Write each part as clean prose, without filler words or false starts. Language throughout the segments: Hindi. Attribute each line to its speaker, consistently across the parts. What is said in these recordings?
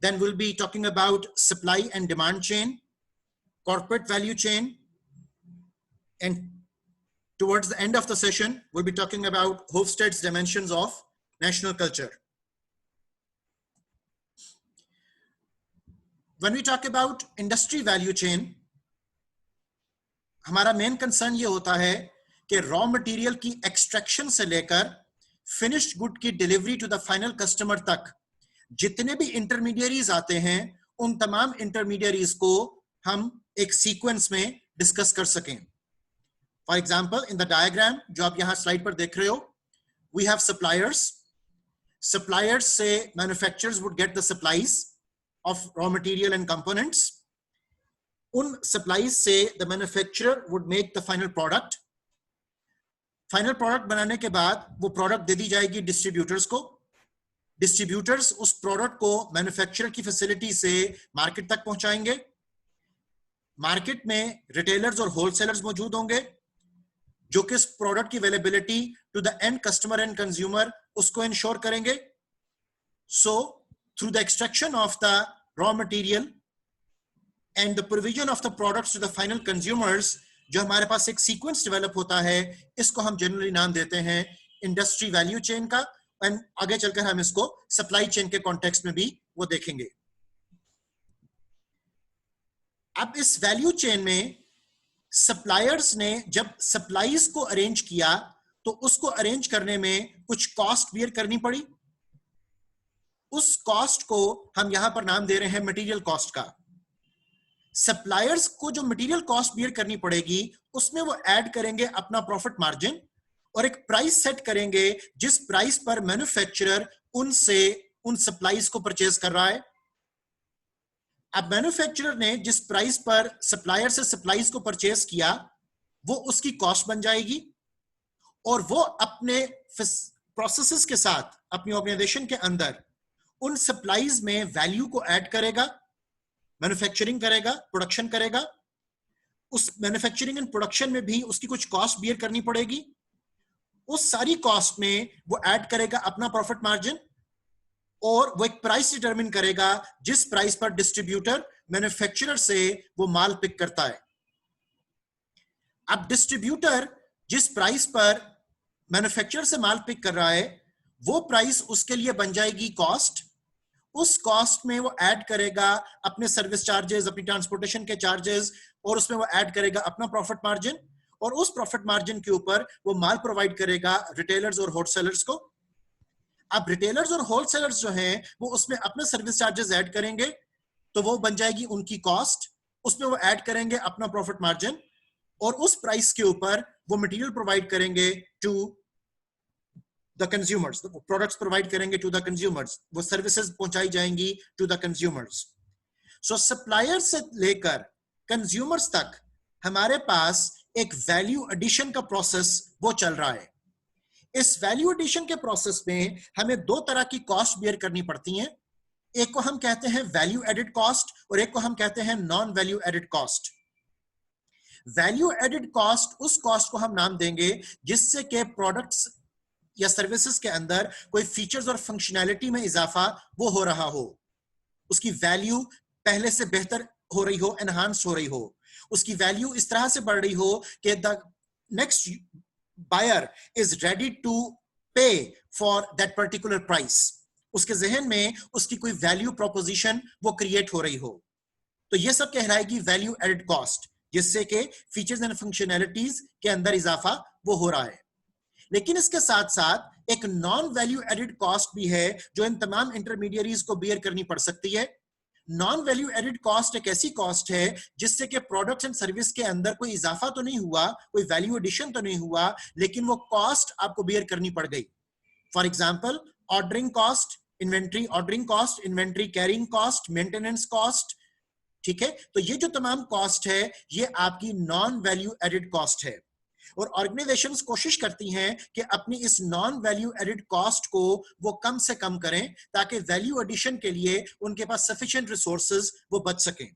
Speaker 1: Then we'll be talking about supply and demand chain, corporate value chain, and towards the end of the session, we'll be talking about Hofstede's dimensions of national culture. When we talk about industry value chain, हमारा मेन कंसर्न ये होता है कि रॉ मटेरियल की एक्सट्रैक्शन से लेकर फिनिश्ड गुड की delivery to the final customer तक जितने भी इंटरमीडियरीज आते हैं, उन तमाम इंटरमीडियरीज को हम एक सीक्वेंस में डिस्कस कर सकें. For example, in the diagram जो आप यहां स्लाइड पर देख रहे हो, वी हैव सप्लायर्स. सप्लायर्स से manufacturers would get the supplies of raw material and components. उन सप्लाईज से the manufacturer would make the final product. Final product बनाने के बाद वो प्रोडक्ट दे दी जाएगी डिस्ट्रीब्यूटर्स को. डिस्ट्रीब्यूटर्स उस प्रोडक्ट को मैन्युफैक्चरर की फैसिलिटी से मार्केट तक पहुंचाएंगे. मार्केट में रिटेलर्स और होलसेलर्स मौजूद होंगे जो कि इस प्रोडक्ट की availability to the end customer and consumer उसको इंश्योर करेंगे. So through the extraction of the raw material and the provision of the products to the final consumers, जो हमारे पास एक सीक्वेंस डेवलप होता है, इसको हम जनरली नाम देते हैं इंडस्ट्री वैल्यू चेन का. एंड आगे चलकर हम इसको सप्लाई चेन के कॉन्टेक्स्ट में भी वो देखेंगे. अब इस वैल्यू चेन में सप्लायर्स ने जब सप्लाईज को अरेंज किया तो उसको अरेंज करने में कुछ कॉस्ट बियर करनी पड़ी. उस कॉस्ट को हम यहां पर नाम दे रहे हैं मटेरियल कॉस्ट का. सप्लायर्स को जो मटेरियल कॉस्ट बियर करनी पड़ेगी, उसमें वो ऐड करेंगे अपना प्रॉफिट मार्जिन और एक प्राइस सेट करेंगे जिस प्राइस पर मैन्युफैक्चरर उनसे उन सप्लाईज को परचेज कर रहा है. अब मैन्युफैक्चरर ने जिस प्राइस पर सप्लायर से सप्लाईज को परचेज किया, वो उसकी कॉस्ट बन जाएगी और वो अपने प्रोसेसेस के साथ अपनी ऑर्गेनाइजेशन के अंदर उन सप्लाईज में वैल्यू को ऐड करेगा, मैन्युफैक्चरिंग करेगा, प्रोडक्शन करेगा. उस मैन्युफैक्चरिंग एंड प्रोडक्शन में भी उसकी कुछ कॉस्ट बियर करनी पड़ेगी. उस सारी कॉस्ट में वो ऐड करेगा अपना प्रॉफिट मार्जिन और वो एक प्राइस डिटरमिन करेगा जिस प्राइस पर डिस्ट्रीब्यूटर मैन्युफैक्चरर से वो माल पिक करता है. अब डिस्ट्रीब्यूटर जिस प्राइस पर मैन्युफैक्चरर से माल पिक कर रहा है, वो प्राइस उसके लिए बन जाएगी कॉस्ट. उस कॉस्ट में वो ऐड करेगा अपने सर्विस चार्जेस, अपनी ट्रांसपोर्टेशन के चार्जेस, और उसमें वो ऐड करेगा अपना प्रॉफिट मार्जिन, और उस प्रॉफिट मार्जिन के ऊपर वो माल प्रोवाइड करेगा रिटेलर्स और होलसेलर्स को. अब रिटेलर्स और होलसेलर्स जो हैं वो उसमें अपने सर्विस चार्जेस ऐड करेंगे, तो वो बन जाएगी उनकी कॉस्ट. उसमें वो ऐड करेंगे अपना प्रॉफिट मार्जिन और उस प्राइस के ऊपर वो मटेरियल प्रोवाइड करेंगे to the consumers, products provide करेंगे टू द कंज्यूमर्स, वो सर्विसेज पहुंचाई जाएंगी to the consumers. So supplier से लेकर कंज्यूमर्स तक हमारे पास एक वैल्यू एडिशन का प्रोसेस वो चल रहा है. इस वैल्यू एडिशन के प्रोसेस में हमें दो तरह की कॉस्ट बियर करनी पड़ती हैं. एक को हम कहते हैं वैल्यू एडेड कॉस्ट और एक को हम कहते हैं non value added cost. Value added cost उस कॉस्ट को हम नाम देंगे जिससे के प्रोडक्ट्स या सर्विसेज के अंदर कोई फीचर्स और फंक्शनैलिटी में इजाफा वो हो रहा हो, उसकी वैल्यू पहले से बेहतर हो रही हो, एनहांस हो रही हो, उसकी वैल्यू इस तरह से बढ़ रही हो कि the next buyer is ready to pay for that particular price. उसके जहन में उसकी कोई वैल्यू प्रोपोजिशन वो क्रिएट हो रही हो, तो ये सब कहलाएगी वैल्यू एडेड कॉस्ट, जिससे के फीचर्स एंड फंक्शनैलिटीज के अंदर इजाफा वो हो रहा है. लेकिन इसके साथ साथ एक नॉन वैल्यू एडेड कॉस्ट भी है जो इन तमाम इंटरमीडियरीज को बियर करनी पड़ सकती है. नॉन वैल्यू एडेड कॉस्ट एक ऐसी कॉस्ट है जिससे कि प्रोडक्ट्स एंड सर्विस के अंदर कोई इजाफा तो नहीं हुआ, कोई वैल्यू एडिशन तो नहीं हुआ, लेकिन वो कॉस्ट आपको बियर करनी पड़ गई. For example, ordering cost, inventory ordering cost, inventory carrying cost, maintenance cost. ठीक है, तो ये जो तमाम कॉस्ट है ये आपकी नॉन वैल्यू एडेड कॉस्ट है. और ऑर्गेनाइजेशंस कोशिश करती हैं कि अपनी इस नॉन वैल्यू एडेड कॉस्ट को वो कम से कम करें ताकि वैल्यू एडिशन के लिए उनके पास सफिशिएंट रिसोर्सेज वो बच सकें.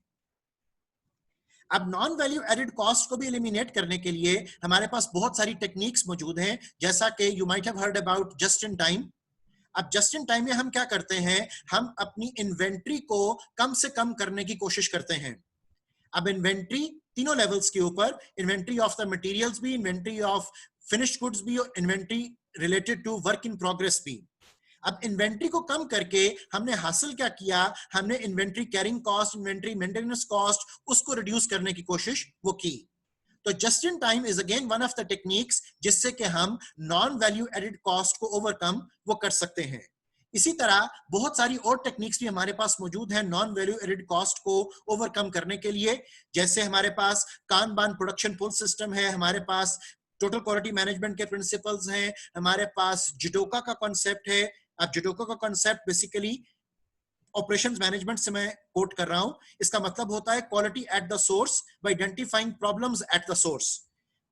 Speaker 1: अब नॉन वैल्यू एडेड कॉस्ट को भी एलिमिनेट करने के लिए हमारे पास बहुत सारी टेक्निक्स मौजूद हैं, जैसा कि you might have heard about just in time. अब जस्ट इन टाइम में हम क्या करते हैं, हम अपनी इन्वेंट्री को कम से कम करने की कोशिश करते हैं। अब इन्वेंट्री तीनों लेवल्स के ऊपर, इन्वेंट्री ऑफ द मटेरियल्स भी, इन्वेंट्री ऑफ फिनिश्ड गुड्स भी, और inventory related to work in progress भी। अब इन्वेंट्री को कम करके हमने हासिल क्या किया, हमने inventory carrying cost, inventory maintenance cost, उसको रिड्यूस करने की कोशिश वो की। तो just in time is again one of the techniques जिससे कि हम नॉन वैल्यू एडेड कॉस्ट को ओवरकम वो कर सकते हैं। इसी तरह बहुत सारी और टेक्निक्स भी हमारे पास मौजूद हैं नॉन वैल्यू एडेड कॉस्ट को ओवरकम करने के लिए। जैसे हमारे पास कानबान प्रोडक्शन पुल सिस्टम है, हमारे पास टोटल क्वालिटी मैनेजमेंट के प्रिंसिपल्स हैं, हमारे पास जिडोका का कॉन्सेप्ट है। अब जिडोका का कॉन्सेप्ट बेसिकली ऑपरेशंस मैनेजमेंट से मैं कोट कर रहा हूं। इसका मतलब होता है quality at the source bye identifying problems at the source,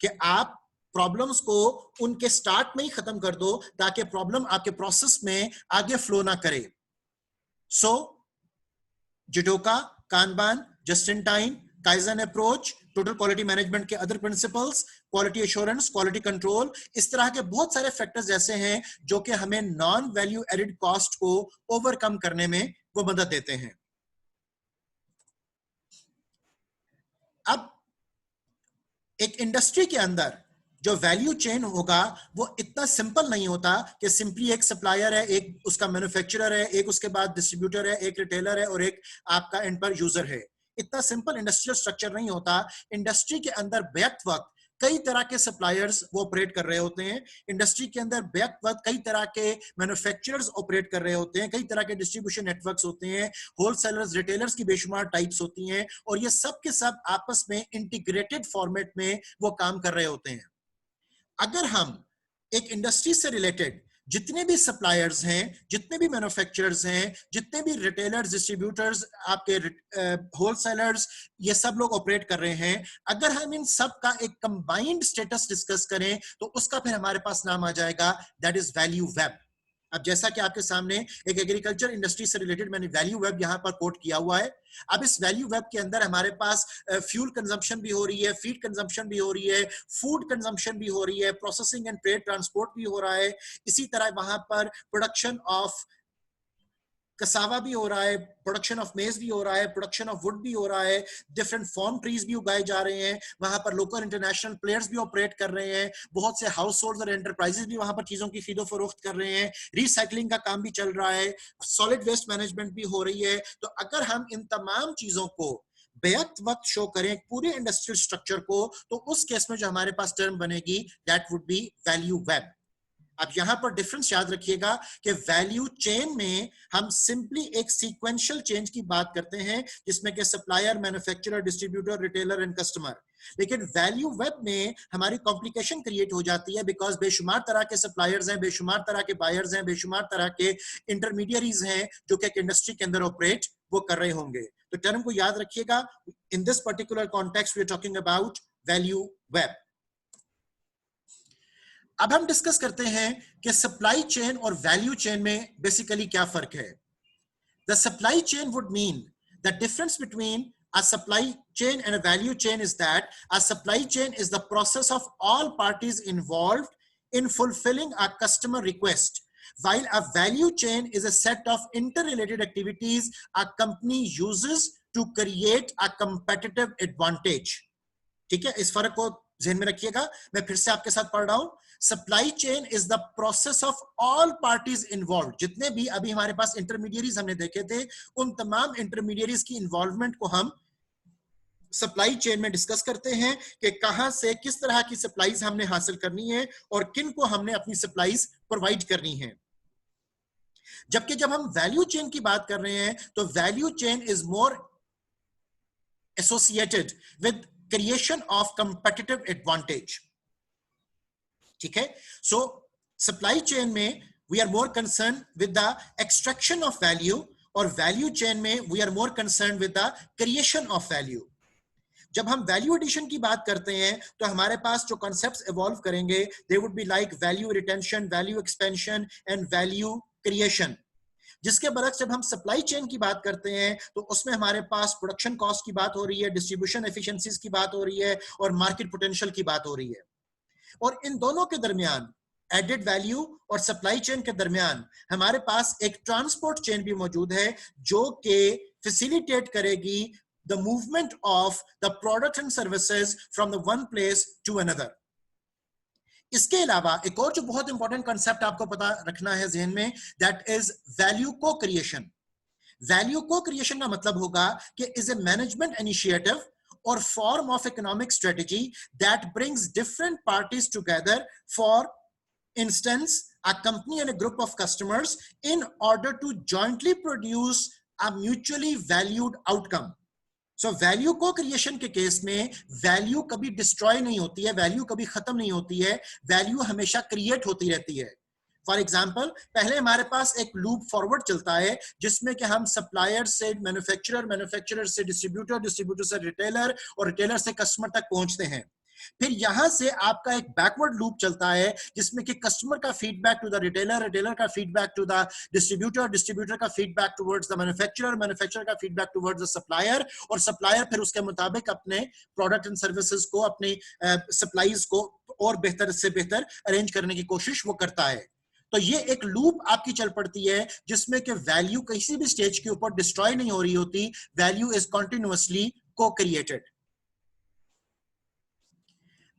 Speaker 1: कि आप प्रॉब्लम्स को उनके स्टार्ट में ही खत्म कर दो ताकि प्रॉब्लम आपके प्रोसेस में आगे फ्लो ना करे। So jidoka, kanban, just in time, kaizen approach, total quality management के other principles, quality assurance, quality control, इस तरह के बहुत सारे फैक्टर्स ऐसे हैं जो कि हमें नॉन वैल्यू एडेड कॉस्ट को ओवरकम करने में वो मदद देते हैं। अब एक इंडस्ट्री के अंदर जो वैल्यू चेन होगा वो इतना सिंपल नहीं होता कि सिंपली एक सप्लायर है, एक उसका मैन्युफैक्चरर है, एक उसके बाद डिस्ट्रीब्यूटर है, एक रिटेलर है और एक आपका एंड पर यूजर है। इतना सिंपल इंडस्ट्रियल स्ट्रक्चर नहीं होता। इंडस्ट्री के अंदर बैक वक्त कई तरह के सप्लायर्स वो ऑपरेट कर रहे होते हैं। इंडस्ट्री के अंदर बैक वक्त कई तरह के मैन्युफैक्चरर्स ऑपरेट कर रहे होते हैं, कई तरह के डिस्ट्रीब्यूशन नेटवर्क्स होते हैं, होलसेलर्स, रिटेलर्स की बेशुमार टाइप्स होती हैं, और ये सब के सब आपस में इंटीग्रेटेड फॉर्मेट में वो काम कर रहे होते हैं। अगर हम एक इंडस्ट्री से रिलेटेड जितने भी सप्लायर्स हैं, जितने भी मैन्युफैक्चरर्स हैं, जितने भी रिटेलर्स, डिस्ट्रीब्यूटर्स, आपके होलसेलर्स, ये सब लोग ऑपरेट कर रहे हैं, अगर हम इन सब का एक कंबाइंड स्टेटस डिस्कस करें तो उसका फिर हमारे पास नाम आ जाएगा, दैट इज वैल्यू वेब। अब जैसा कि आपके सामने एक एग्रीकल्चर इंडस्ट्री से रिलेटेड मैंने वैल्यू वेब यहां पर कोट किया हुआ है। अब इस वैल्यू वेब के अंदर हमारे पास फ्यूल कंजम्पशन भी हो रही है, फीड कंजम्पशन भी हो रही है, फूड कंजम्पशन भी हो रही है, प्रोसेसिंग एंड ट्रेड ट्रांसपोर्ट भी हो रहा है। इसी तरह वहां पर प्रोडक्शन ऑफ कसावा भी हो रहा है, प्रोडक्शन ऑफ मेज भी हो रहा है, प्रोडक्शन ऑफ वुड भी हो रहा है, डिफरेंट फॉर्म ट्रीज भी उगाए जा रहे हैं, वहां पर लोकल इंटरनेशनल प्लेयर्स भी ऑपरेट कर रहे हैं, बहुत से हाउस होल्ड और एंटरप्राइजेस भी वहां पर चीजों की खरीदो फरोख्त कर रहे हैं, रिसाइकलिंग का काम भी चल रहा है, सॉलिड वेस्ट मैनेजमेंट भी हो रही है। तो अगर हम इन तमाम चीजों को बेहद वक्त शो करें पूरे इंडस्ट्रियल स्ट्रक्चर को, तो उस केस में जो हमारे पास टर्म बनेगी that would be value web. अब यहां पर डिफरेंस याद रखिएगा कि वैल्यू चेन में हम सिंपली एक सीक्वेंशियल चेंज की बात करते हैं जिसमें कि supplier, manufacturer, distributor, retailer and customer. लेकिन वैल्यू वेब में हमारी कॉम्प्लिकेशन क्रिएट हो जाती है बिकॉज बेशुमार तरह के सप्लायर्स हैं, बेशुमार तरह के बायर्स हैं, बेशुमार तरह के इंटरमीडियरीज हैं जो कि एक इंडस्ट्री के अंदर ऑपरेट वो कर रहे होंगे। तो टर्म को याद रखिएगा, in this particular context we are talking about value web. अब हम डिस्कस करते हैं कि सप्लाई चेन और वैल्यू चेन में बेसिकली क्या फर्क है। The supply chain would mean the difference between a supply chain and a value chain is that a supply chain is the process of all parties involved in fulfilling a customer request, while a value chain is a set of interrelated activities a company uses to create a competitive advantage। ठीक है, इस फर्क को ध्यान में रखिएगा। मैं फिर से आपके साथ पढ़ रहा हूं। Supply chain is the process of all parties involve. जितने भी अभी हमारे पास इंटरमीडियरीज हमने देखे थे, उन तमाम इंटरमीडियरीज की इन्वॉल्वमेंट को हम सप्लाई चेन में डिस्कस करते हैं कि कहां से किस तरह की सप्लाईज हमने हासिल करनी है और किन को हमने अपनी सप्लाईज प्रोवाइड करनी है। जबकि जब हम वैल्यू चेन की बात कर रहे हैं तो value chain is more associated with creation of competitive advantage. ठीक है, सो सप्लाई चेन में we are more concern with the extraction of value और वैल्यू चेन में we are more concern with the creation of value. जब हम वैल्यू एडिशन की बात करते हैं तो हमारे पास जो कॉन्सेप्ट्स इवॉल्व करेंगे they would be like value retention, value expansion and value creation. जिसके बरक्स जब हम सप्लाई चेन की बात करते हैं तो उसमें हमारे पास प्रोडक्शन कॉस्ट की बात हो रही है, डिस्ट्रीब्यूशन एफिशिएंसीज की बात हो रही है और मार्केट पोटेंशियल की बात हो रही है। और इन दोनों के दरमियान एडेड वैल्यू और सप्लाई चेन के दरमियान हमारे पास एक ट्रांसपोर्ट चेन भी मौजूद है जो कि फैसिलिटेट करेगी the movement of the product and services from the one place to another. इसके अलावा एक और जो बहुत इंपॉर्टेंट कंसेप्ट आपको पता रखना है जहन में, दैट इज वैल्यू को क्रिएशन। वैल्यू को क्रिएशन का मतलब होगा कि is a management initiative or form of economic strategy that brings different parties together, for instance a company and a group of customers, in order to jointly produce a mutually valued outcome. So value को क्रिएशन के केस में वैल्यू कभी डिस्ट्रॉय नहीं होती है, वैल्यू कभी खत्म नहीं होती है, वैल्यू हमेशा क्रिएट होती रहती है। फॉर एग्जाम्पल, पहले हमारे पास एक लूप फॉरवर्ड चलता है जिसमें कि हम सप्लायर से मैन्युफैक्चरर, मैन्युफैक्चरर से डिस्ट्रीब्यूटर, डिस्ट्रीब्यूटर से रिटेलर और रिटेलर से कस्टमर तक पहुंचते हैं। फिर यहां से आपका एक बैकवर्ड लूप चलता है जिसमें कि कस्टमर का feedback to the retailer, retailer का feedback to the distributor, distributor का feedback towards the manufacturer, manufacturer का फीडबैक टुवर्ड्स द सप्लायर, और सप्लायर फिर उसके मुताबिक अपने प्रोडक्ट एंड सर्विसेज को, अपनी सप्लाईज को और बेहतर से बेहतर अरेंज करने की कोशिश वो करता है। तो ये एक लूप आपकी चल पड़ती है जिसमें कि वैल्यू किसी भी स्टेज के ऊपर डिस्ट्रॉय नहीं हो रही होती, वैल्यू इज कॉन्टिन्यूअसली को क्रिएटेड।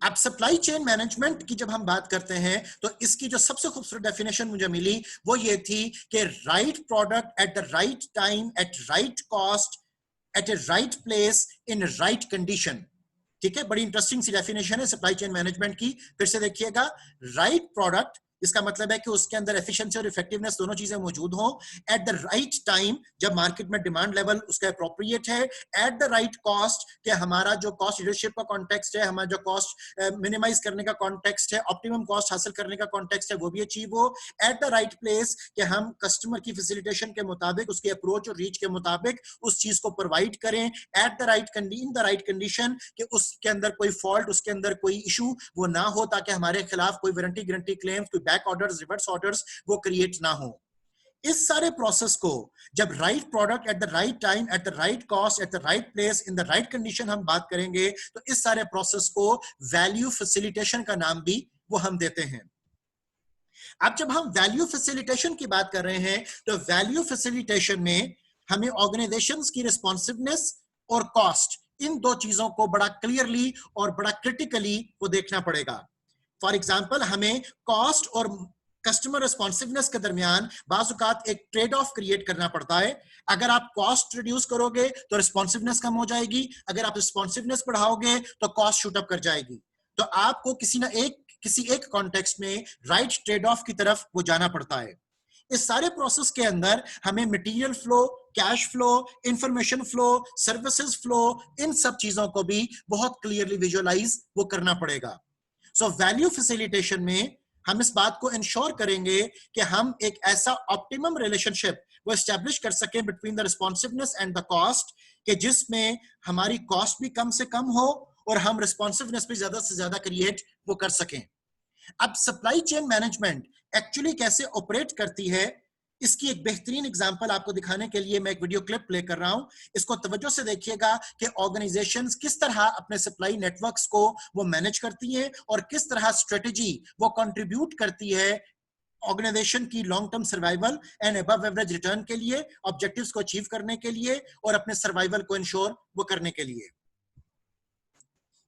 Speaker 1: अब सप्लाई चेन मैनेजमेंट की जब हम बात करते हैं तो इसकी जो सबसे खूबसूरत डेफिनेशन मुझे मिली वो ये थी कि right product at the right time, at right cost, at a right place, in right condition. ठीक है, बड़ी इंटरेस्टिंग सी डेफिनेशन है सप्लाई चेन मैनेजमेंट की। फिर से देखिएगा, राइट प्रोडक्ट, इसका मतलब है कि उसके अंदर एफिशिएंसी और इफेक्टिवनेस दोनों चीजें मौजूद हों, एट द राइट टाइम, जब मार्केट में डिमांड लेवल उसका अप्रोप्रिएट है, एट द राइट कॉस्ट, कि हमारा जो कॉस्ट लीडरशिप का कॉन्टेक्स्ट है, हमारा जो कॉस्ट मिनिमाइज करने का कॉन्टेक्स्ट है, ऑप्टिमम कॉस्ट हासिल करने का कॉन्टेक्स्ट है, वो भी अचीव हो, एट द राइट प्लेस, कि हम कस्टमर की फैसिलिटेशन के मुताबिक, उसकी अप्रोच और रीच के मुताबिक उस चीज को प्रोवाइड करें, eight the right in the right condition, कि उसके अंदर कोई फॉल्ट, उसके अंदर कोई इशू वो ना हो, ताकि हमारे खिलाफ कोई वारंटी गारंटी क्लेम्स, कोई बैक ऑर्डर्स, रिवर्स ऑर्डर्स वो क्रिएट ना हो। इस सारे प्रोसेस को जब right product at the right time, eight the right cost, eight the right place, in the right condition हम बात करेंगे तो इस सारे प्रोसेस को वैल्यू फैसिलिटेशन का नाम भी वो हम देते हैं। अब जब हम वैल्यू फैसिलिटेशन की बात कर रहे हैं तो वैल्यू फैसिलिटेशन में हमें ऑर्गेनाइजेशंस की रिस्पॉन्सिवनेस और कॉस्ट, इन दो चीजों को बड़ा क्लियरली और बड़ा क्रिटिकली वो देखना पड़ेगा। फॉर एग्जाम्पल, हमें कॉस्ट और कस्टमर रिस्पॉन्सिवनेस के दरमियान बाज़ औक़ात एक ट्रेड ऑफ क्रिएट करना पड़ता है। अगर आप कॉस्ट रिड्यूस करोगे तो रिस्पॉन्सिवनेस कम हो जाएगी, अगर आप रिस्पॉन्सिवनेस बढ़ाओगे तो कॉस्ट शूट अप कर जाएगी। तो आपको किसी एक कॉन्टेक्स्ट में राइट ट्रेड ऑफ की तरफ वो जाना पड़ता है। इस सारे प्रोसेस के अंदर हमें material flow, cash flow, information flow, services flow, इन सब चीजों को भी बहुत क्लियरली विजुअलाइज वो करना पड़ेगा। सो वैल्यू फैसिलिटेशन में हम इस बात को इंश्योर करेंगे कि हम एक ऐसा ऑप्टिमम रिलेशनशिप वो एस्टैब्लिश कर सकें between the responsiveness and the cost, कि जिसमें हमारी कॉस्ट भी कम से कम हो और हम रिस्पॉन्सिवनेस भी ज्यादा से ज्यादा क्रिएट वो कर सकें। अब सप्लाई चेन मैनेजमेंट एक्चुअली कैसे ऑपरेट करती है, इसकी एक बेहतरीन एग्जांपल आपको दिखाने के लिए मैं एक वीडियो क्लिप प्ले कर रहा हूं। इसको तवज्जो से देखिएगा कि ऑर्गेनाइजेशंस किस तरह अपने सप्लाई नेटवर्क्स को वो मैनेज करती हैं और किस तरह स्ट्रेटजी वो कंट्रीब्यूट करती है ऑर्गेनाइजेशन की long term survival and above average return के लिए, ऑब्जेक्टिव्स को अचीव करने के लिए और अपने सर्वाइवल को इंश्योर वो करने के लिए।